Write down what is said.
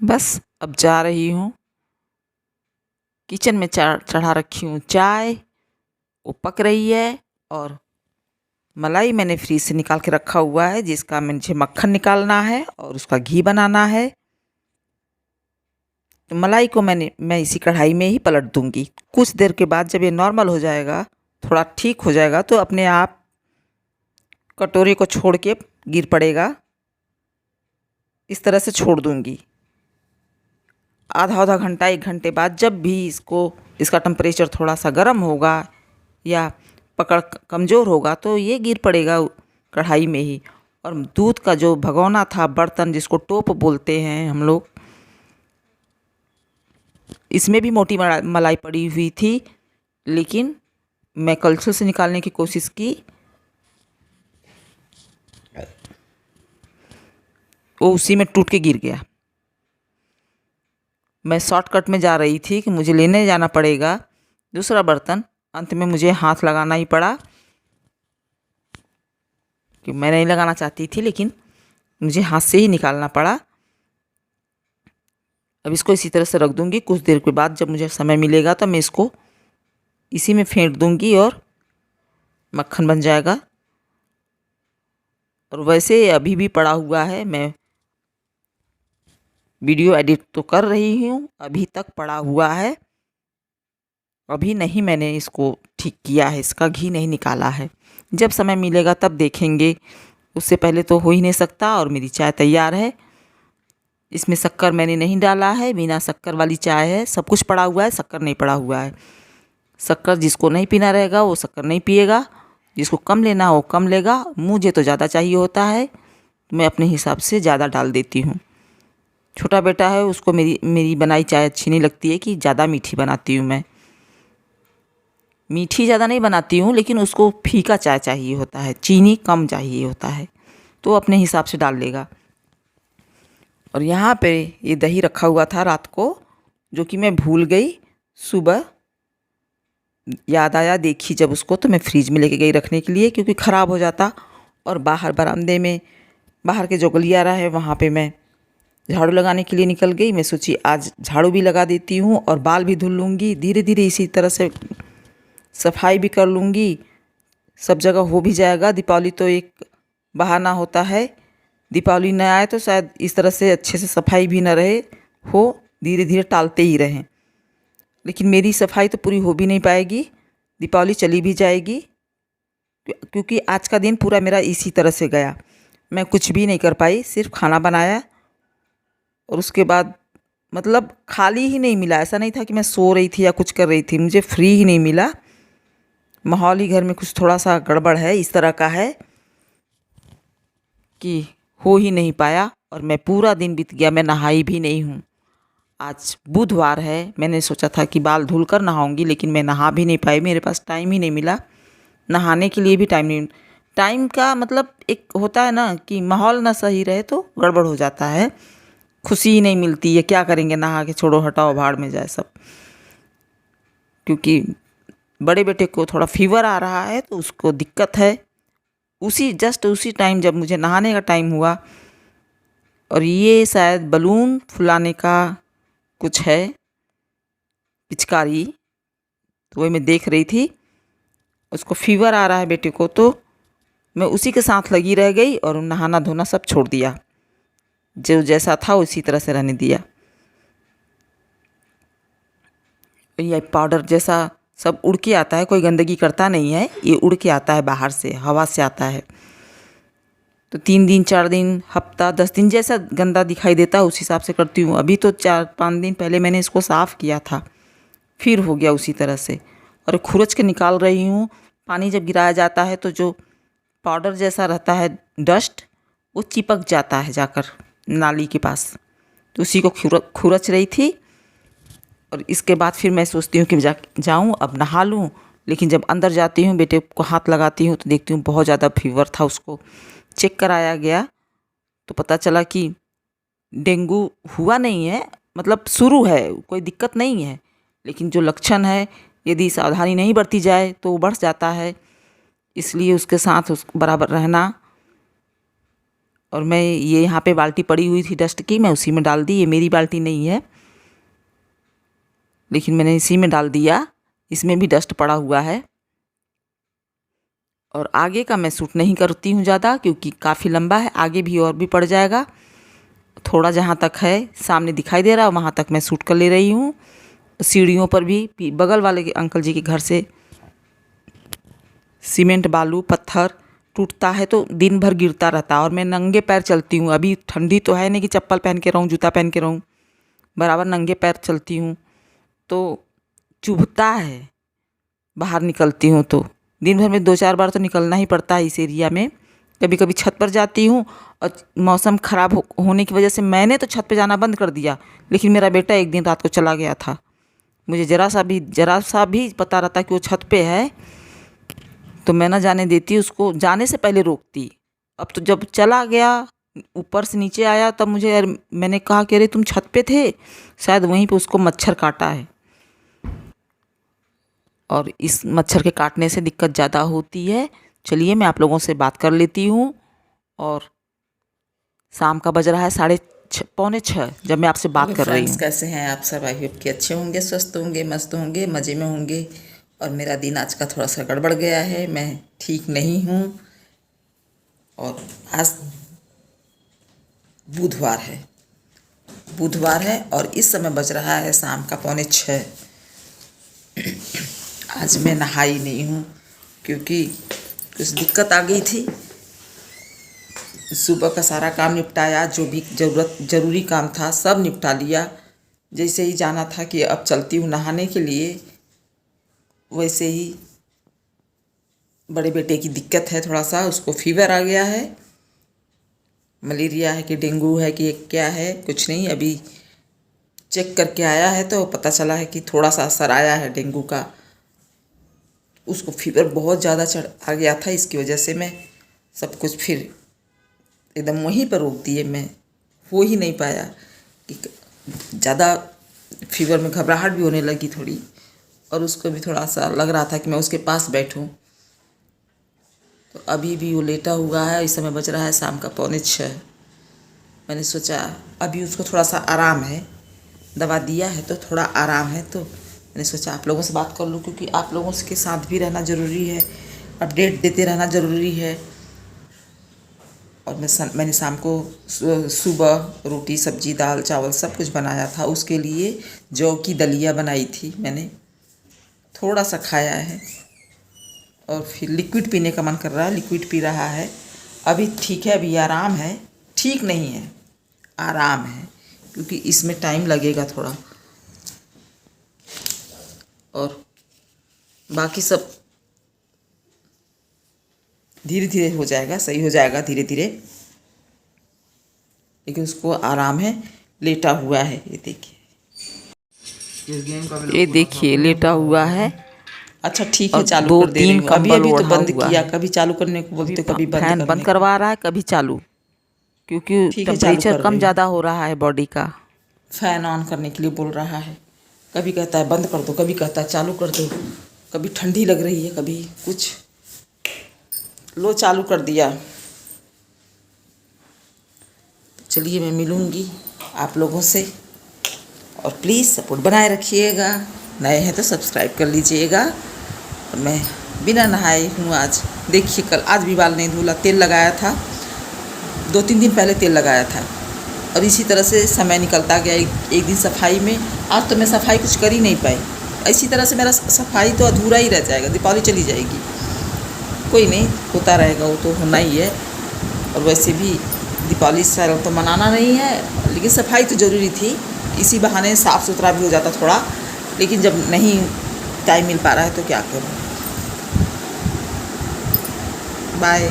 बस अब जा रही हूँ, किचन में चढ़ा रखी हूँ चाय, वो पक रही है। और मलाई मैंने फ्रीज से निकाल के रखा हुआ है, जिसका मुझे मक्खन निकालना है और उसका घी बनाना है। तो मलाई को मैं इसी कढ़ाई में ही पलट दूंगी। कुछ देर के बाद जब ये नॉर्मल हो जाएगा, थोड़ा ठीक हो जाएगा, तो अपने आप कटोरे को छोड़ के गिर पड़ेगा। इस तरह से छोड़ दूंगी। आधा घंटा 1 घंटे बाद जब भी इसका टेम्परेचर थोड़ा सा गर्म होगा या पकड़ कमज़ोर होगा, तो ये गिर पड़ेगा कढ़ाई में ही। और दूध का जो भगोना था, बर्तन जिसको टोप बोलते हैं हम लोग, इसमें भी मोटी मलाई पड़ी हुई थी, लेकिन मैं कलछुल से निकालने की कोशिश की, वो उसी में टूट के गिर गया। मैं शॉर्टकट में जा रही थी कि मुझे लेने जाना पड़ेगा दूसरा बर्तन। अंत में मुझे हाथ लगाना ही पड़ा, कि मैं नहीं लगाना चाहती थी, लेकिन मुझे हाथ से ही निकालना पड़ा। अब इसको इसी तरह से रख दूंगी। कुछ देर के बाद जब मुझे समय मिलेगा तो मैं इसको इसी में फेंट दूंगी और मक्खन बन जाएगा। और वैसे अभी भी पड़ा हुआ है, मैं वीडियो एडिट तो कर रही हूँ, अभी तक पड़ा हुआ है। अभी नहीं मैंने इसको ठीक किया है, इसका घी नहीं निकाला है। जब समय मिलेगा तब देखेंगे, उससे पहले तो हो ही नहीं सकता। और मेरी चाय तैयार है। इसमें शक्कर मैंने नहीं डाला है, बिना शक्कर वाली चाय है। सब कुछ पड़ा हुआ है, शक्कर नहीं पड़ा हुआ है। शक्कर जिसको नहीं पीना रहेगा वो शक्कर नहीं पिएगा, जिसको कम लेना हो कम लेगा। मुझे तो ज़्यादा चाहिए होता है, मैं अपने हिसाब से ज़्यादा डाल देती हूँ। छोटा बेटा है, उसको मेरी बनाई चाय अच्छी नहीं लगती है कि ज़्यादा मीठी बनाती हूँ मैं। मीठी ज़्यादा नहीं बनाती हूँ, लेकिन उसको फीका चाय चाहिए होता है, चीनी कम चाहिए होता है, तो अपने हिसाब से डाल लेगा। और यहाँ पे ये दही रखा हुआ था रात को, जो कि मैं भूल गई। सुबह याद आया, देखी जब उसको, तो मैं फ्रिज में लेके गई रखने के लिए, क्योंकि ख़राब हो जाता। और बाहर बरामदे में, बाहर के जो गलियारा है वहाँ पे मैं झाड़ू लगाने के लिए निकल गई। मैं सोची आज झाड़ू भी लगा देती हूँ और बाल भी धुल लूँगी। धीरे धीरे इसी तरह से सफाई भी कर लूँगी, सब जगह हो भी जाएगा। दीपावली तो एक बहाना होता है, दीपावली न आए तो शायद इस तरह से अच्छे से सफाई भी न रहे हो, धीरे धीरे टालते ही रहें। लेकिन मेरी सफाई तो पूरी हो भी नहीं पाएगी, दीपावली चली भी जाएगी, क्योंकि आज का दिन पूरा मेरा इसी तरह से गया। मैं कुछ भी नहीं कर पाई, सिर्फ खाना बनाया और उसके बाद मतलब खाली ही नहीं मिला। ऐसा नहीं था कि मैं सो रही थी या कुछ कर रही थी, मुझे फ्री ही नहीं मिला। माहौल ही घर में कुछ थोड़ा सा गड़बड़ है, इस तरह का है कि हो ही नहीं पाया। और मैं पूरा दिन बीत गया, मैं नहाई भी नहीं हूँ। आज बुधवार है, मैंने सोचा था कि बाल धुल कर नहाऊंगी, लेकिन मैं नहा भी नहीं पाई। मेरे पास टाइम ही नहीं मिला, नहाने के लिए भी टाइम नहीं। टाइम का मतलब एक होता है ना कि माहौल ना सही रहे तो गड़बड़ हो जाता है, खुशी ही नहीं मिलती है। क्या करेंगे नहा के, छोड़ो हटाओ भाड़ में जाए सब। क्योंकि बड़े बेटे को थोड़ा फीवर आ रहा है, तो उसको दिक्कत है। उसी टाइम जब मुझे नहाने का टाइम हुआ, और ये शायद बलून फुलाने का कुछ है, पिचकारी, तो वही मैं देख रही थी। उसको फीवर आ रहा है बेटे को, तो मैं उसी के साथ लगी रह गई और नहाना धोना सब छोड़ दिया। जो जैसा था उसी तरह से रहने दिया। ये पाउडर जैसा सब उड़ के आता है, कोई गंदगी करता नहीं है, ये उड़ के आता है बाहर से, हवा से आता है। तो 3 दिन 4 दिन, हफ्ता 10 दिन जैसा गंदा दिखाई देता है उस हिसाब से करती हूँ। अभी तो 4-5 दिन पहले मैंने इसको साफ़ किया था, फिर हो गया उसी तरह से। और खुरच के निकाल रही हूँ। पानी जब गिराया जाता है तो जो पाउडर जैसा रहता है डस्ट, वो चिपक जाता है जाकर नाली के पास, तो उसी को खुरच रही थी। और इसके बाद फिर मैं सोचती हूँ कि जाऊँ अब नहा लूँ। लेकिन जब अंदर जाती हूँ, बेटे को हाथ लगाती हूँ, तो देखती हूँ बहुत ज़्यादा फीवर था। उसको चेक कराया गया तो पता चला कि डेंगू हुआ नहीं है, मतलब शुरू है, कोई दिक्कत नहीं है। लेकिन जो लक्षण है, यदि सावधानी नहीं बरती जाए तो वो बढ़ जाता है। इसलिए उसके साथ बराबर रहना और मैं ये यहाँ पे बाल्टी पड़ी हुई थी डस्ट की, मैं उसी में डाल दी। ये मेरी बाल्टी नहीं है, लेकिन मैंने इसी में डाल दिया। इसमें भी डस्ट पड़ा हुआ है। और आगे का मैं शूट नहीं करती हूँ ज़्यादा, क्योंकि काफ़ी लंबा है, आगे भी और भी पड़ जाएगा। थोड़ा जहाँ तक है सामने दिखाई दे रहा है वहाँ तक मैं शूट कर ले रही हूँ। सीढ़ियों पर भी बगल वाले के अंकल जी के घर से सीमेंट बालू पत्थर टूटता है तो दिन भर गिरता रहता है, और मैं नंगे पैर चलती हूँ। अभी ठंडी तो है नहीं कि चप्पल पहन के रहूँ, जूता पहन के रहूँ, बराबर नंगे पैर चलती हूँ तो चुभता है। बाहर निकलती हूँ तो दिन भर में 2-4 बार तो निकलना ही पड़ता है इस एरिया में। कभी कभी छत पर जाती हूँ, और मौसम ख़राब होने की वजह से मैंने तो छत पे जाना बंद कर दिया, लेकिन मेरा बेटा एक दिन रात को चला गया था। मुझे ज़रा सा भी पता रहता कि वो छत पे है तो मैं ना जाने देती, उसको जाने से पहले रोकती। अब तो जब चला गया, ऊपर से नीचे आया, तब मुझे मैंने कहा कि अरे तुम छत पे थे, शायद वहीं पे उसको मच्छर काटा है। और इस मच्छर के काटने से दिक्कत ज़्यादा होती है। चलिए मैं आप लोगों से बात कर लेती हूँ। और शाम का बज रहा है 5:45 जब मैं आपसे बात कर रही हूँ। कैसे हैं आप सब? आई होप कि अच्छे होंगे, स्वस्थ होंगे, मस्त होंगे, मज़े में होंगे। और मेरा दिन आज का थोड़ा सा गड़बड़ गया है, मैं ठीक नहीं हूँ। और आज बुधवार है और इस समय बज रहा है शाम का 5:45। आज मैं नहाई नहीं हूँ क्योंकि कुछ दिक्कत आ गई थी। सुबह का सारा काम निपटाया, जो भी ज़रूरी काम था सब निपटा लिया। जैसे ही जाना था कि अब चलती हूँ नहाने के लिए, वैसे ही बड़े बेटे की दिक्कत है, थोड़ा सा उसको फीवर आ गया है। मलेरिया है कि डेंगू है कि क्या है, कुछ नहीं, अभी चेक करके आया है तो पता चला है कि थोड़ा सा असर आया है डेंगू का। उसको फीवर बहुत ज़्यादा आ गया था, इसकी वजह से मैं सब कुछ फिर एकदम वहीं पर रोक दिए। मैं हो ही नहीं पाया कि ज़्यादा फीवर में घबराहट भी होने लगी थोड़ी, और उसको भी थोड़ा सा लग रहा था कि मैं उसके पास बैठूं। तो अभी भी वो लेटा हुआ है। इस समय बज रहा है शाम का 5:45। मैंने सोचा अभी उसको थोड़ा सा आराम है, दवा दिया है तो थोड़ा आराम है, तो मैंने सोचा आप लोगों से बात कर लूँ, क्योंकि आप लोगों के साथ भी रहना ज़रूरी है, अपडेट देते रहना ज़रूरी है। और मैंने शाम को सुबह रोटी सब्जी दाल चावल सब कुछ बनाया था। उसके लिए जौ की दलिया बनाई थी मैंने, थोड़ा सा खाया है। और फिर लिक्विड पीने का मन कर रहा है, लिक्विड पी रहा है। अभी ठीक है, अभी आराम है, ठीक नहीं है, आराम है, क्योंकि इसमें टाइम लगेगा थोड़ा। और बाकी सब धीरे धीरे हो जाएगा, सही हो जाएगा धीरे धीरे, लेकिन उसको आराम है, लेटा हुआ है। ये देखिए लेटा हुआ है। अच्छा ठीक है, चालू कर दे रही हूँ। अभी अभी तो बंद किया, कभी चालू करने को बोलते, कभी फैन बंद करवा रहा है, कभी चालू, क्योंकि टेम्परेचर कम ज़्यादा हो रहा है बॉडी का। फैन ऑन करने के लिए बोल रहा है, कभी कहता है बंद कर दो, कभी कहता है चालू कर दो, कभी ठंडी लग रही है, कभी कुछ। लो चालू कर दिया। चलिए मैं मिलूँगी आप लोगों से, और प्लीज़ सपोर्ट बनाए रखिएगा। नए हैं तो सब्सक्राइब कर लीजिएगा। और मैं बिना नहाए हूँ आज, देखिए कल आज भी बाल नहीं धुला, तेल लगाया था, 2-3 दिन पहले तेल लगाया था, और इसी तरह से समय निकलता गया। एक दिन सफाई में, आज तो मैं सफाई कुछ कर ही नहीं पाई। इसी तरह से मेरा सफाई तो अधूरा ही रह जाएगा, दीपावली चली जाएगी। कोई नहीं, होता रहेगा, वो तो होना ही है। और वैसे भी दीपावली साल तो मनाना नहीं है, लेकिन सफाई तो ज़रूरी थी, इसी बहाने साफ़ सुथरा भी हो जाता थोड़ा। लेकिन जब नहीं टाइम मिल पा रहा है तो क्या करूँ। बाय।